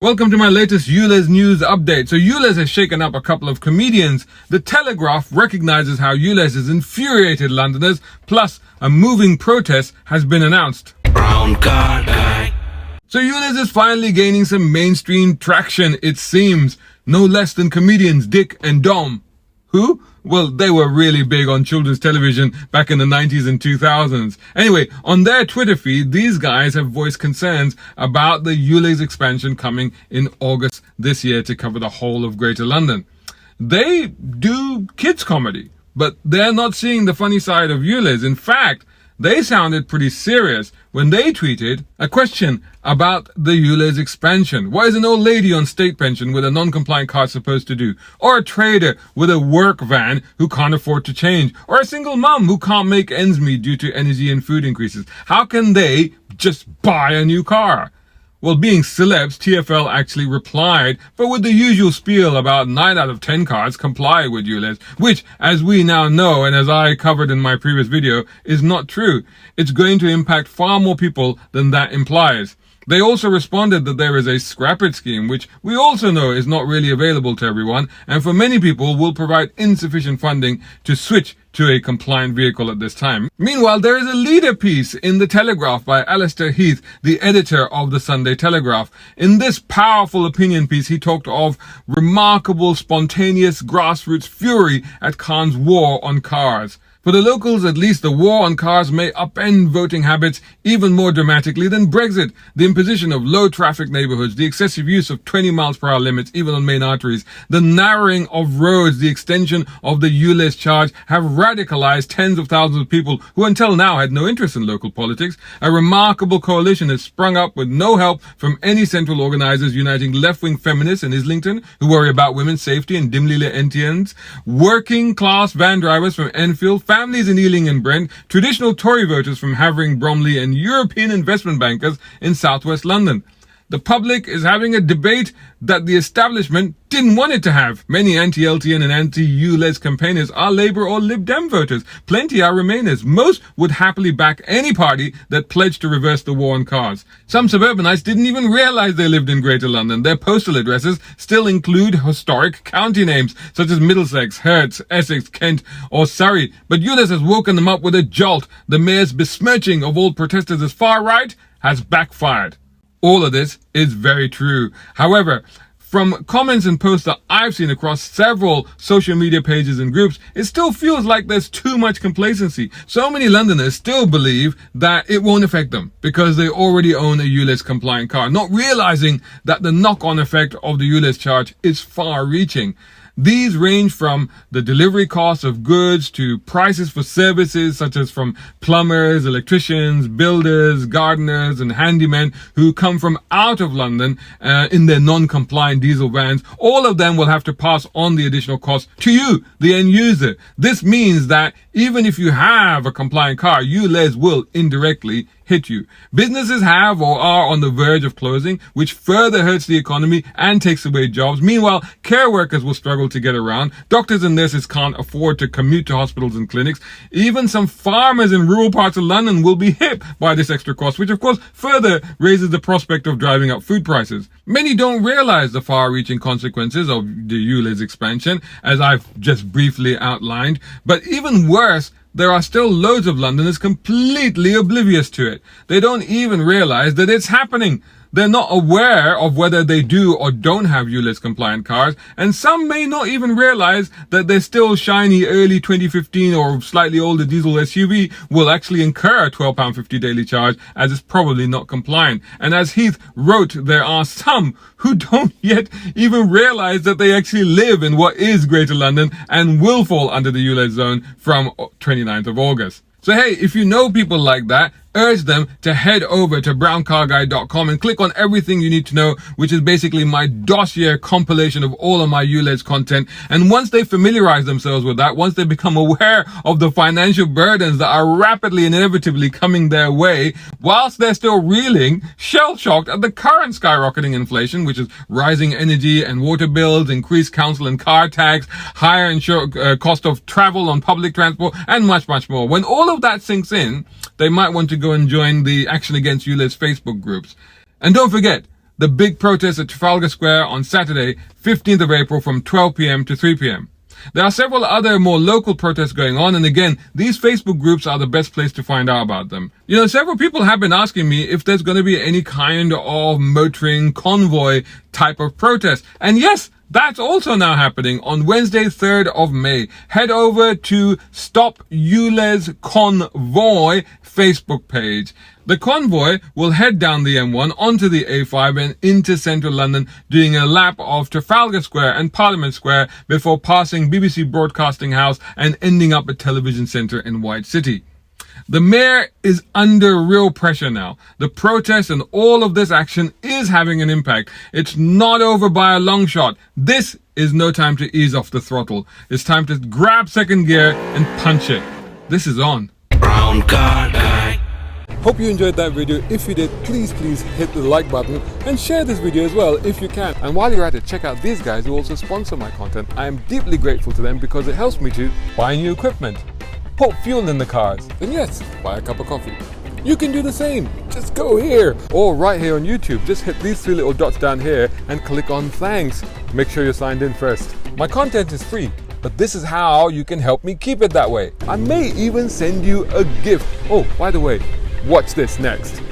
Welcome to my latest ulez news update. So ulez has shaken up a couple of comedians. The Telegraph recognizes how ulez has infuriated Londoners, plus a moving protest has been announced. Brown car guy. So ulez is finally gaining some mainstream traction, it seems. No less than comedians Dick and Dom. Who? Well, they were really big on children's television back in the 90s and 2000s. Anyway, on their Twitter feed, these guys have voiced concerns about the ulez expansion coming in August this year to cover the whole of Greater London. They do kids comedy, but they're not seeing the funny side of ulez. In fact, they sounded pretty serious when they tweeted a question about the ulez expansion. What is an old lady on state pension with a non-compliant car supposed to do? Or a trader with a work van who can't afford to change? Or a single mum who can't make ends meet due to energy and food increases? How can they just buy a new car? Well, being celebs, TfL actually replied, but with the usual spiel about 9 out of 10 cars comply with ulez, which, as we now know, and as I covered in my previous video, is not true. It's going to impact far more people than that implies. They also responded that there is a scrap it scheme, which we also know is not really available to everyone, and for many people will provide insufficient funding to switch to a compliant vehicle at this time. Meanwhile, there is a leader piece in The Telegraph by Alistair Heath, the editor of the Sunday Telegraph. In this powerful opinion piece, he talked of remarkable, spontaneous grassroots fury at Khan's war on cars. For the locals, at least, the war on cars may upend voting habits even more dramatically than Brexit. The imposition of low traffic neighborhoods, the excessive use of 20 miles per hour limits even on main arteries, the narrowing of roads, the extension of the ulez charge have radicalized tens of thousands of people who until now had no interest in local politics. A remarkable coalition has sprung up with no help from any central organizers, uniting left-wing feminists in Islington who worry about women's safety and dimly lit NTNs, working class van drivers from Enfield, families in Ealing and Brent, traditional Tory voters from Havering, Bromley, and European investment bankers in southwest London. The public is having a debate that the establishment didn't want it to have. Many anti-LTN and anti-ulez campaigners are Labour or Lib Dem voters. Plenty are Remainers. Most would happily back any party that pledged to reverse the war on cars. Some suburbanites didn't even realise they lived in Greater London. Their postal addresses still include historic county names such as Middlesex, Herts, Essex, Kent, or Surrey. But ulez has woken them up with a jolt. The mayor's besmirching of all protesters as far right has backfired. All of this is very true. However, from comments and posts that I've seen across several social media pages and groups, it still feels like there's too much complacency. So many Londoners still believe that it won't affect them because they already own a ulez compliant car, not realizing that the knock-on effect of the ulez charge is far-reaching. These range from the delivery costs of goods to prices for services such as from plumbers, electricians, builders, gardeners and handymen who come from out of London in their non-compliant diesel vans. All of them will have to pass on the additional cost to you, the end user. This means that even if you have a compliant car, ulez will indirectly hit you. Businesses have or are on the verge of closing, which further hurts the economy and takes away jobs. Meanwhile, care workers will struggle to get around. Doctors and nurses can't afford to commute to hospitals and clinics. Even some farmers in rural parts of London will be hit by this extra cost, which of course further raises the prospect of driving up food prices. Many don't realize the far-reaching consequences of the ulez expansion, as I've just briefly outlined. But even worse, there are still loads of Londoners completely oblivious to it. They don't even realize that it's happening. They're not aware of whether they do or don't have ulez compliant cars, and some may not even realize that their still shiny early 2015 or slightly older diesel SUV will actually incur a £12.50 daily charge, as it's probably not compliant. And as Heath wrote, there are some who don't yet even realize that they actually live in what is Greater London and will fall under the ulez zone from 29th of August. So hey, if you know people like that, urge them to head over to browncarguy.com and click on everything you need to know, which is basically my dossier compilation of all of my ulez content. And once they familiarize themselves with that, once they become aware of the financial burdens that are rapidly and inevitably coming their way, whilst they're still reeling, shell-shocked at the current skyrocketing inflation, which is rising energy and water bills, increased council and car tax, higher cost of travel on public transport, and much, much more. When all of that sinks in, they might want to go and join the Action Against ulez Facebook groups. And don't forget, the big protest at Trafalgar Square on Saturday, 15th of April from 12 p.m. to 3 p.m. There are several other more local protests going on, and again, these Facebook groups are the best place to find out about them. You know, several people have been asking me if there's going to be any kind of motoring convoy type of protest. And yes, that's also now happening on Wednesday, 3rd of May. Head over to Stop Ulez-Convoy Facebook page. The convoy will head down the M1 onto the A5 and into central London, doing a lap of Trafalgar Square and Parliament Square before passing BBC Broadcasting House and ending up at Television Centre in White City. The mayor is under real pressure now. The protest and all of this action is having an impact. It's not over by a long shot. This is no time to ease off the throttle. It's time to grab second gear and punch it. This is on. Brown car guy. Hope you enjoyed that video. If you did, please hit the like button and share this video as well if you can. And while you're at it, check out these guys who also sponsor my content. I am deeply grateful to them because it helps me to buy new equipment, put fuel in the cars, and yes, buy a cup of coffee. You can do the same. Just go here or right here on YouTube. Just hit these three little dots down here and click on thanks. Make sure you're signed in first. My content is free, but this is how you can help me keep it that way. I may even send you a gift. Oh, by the way, watch this next.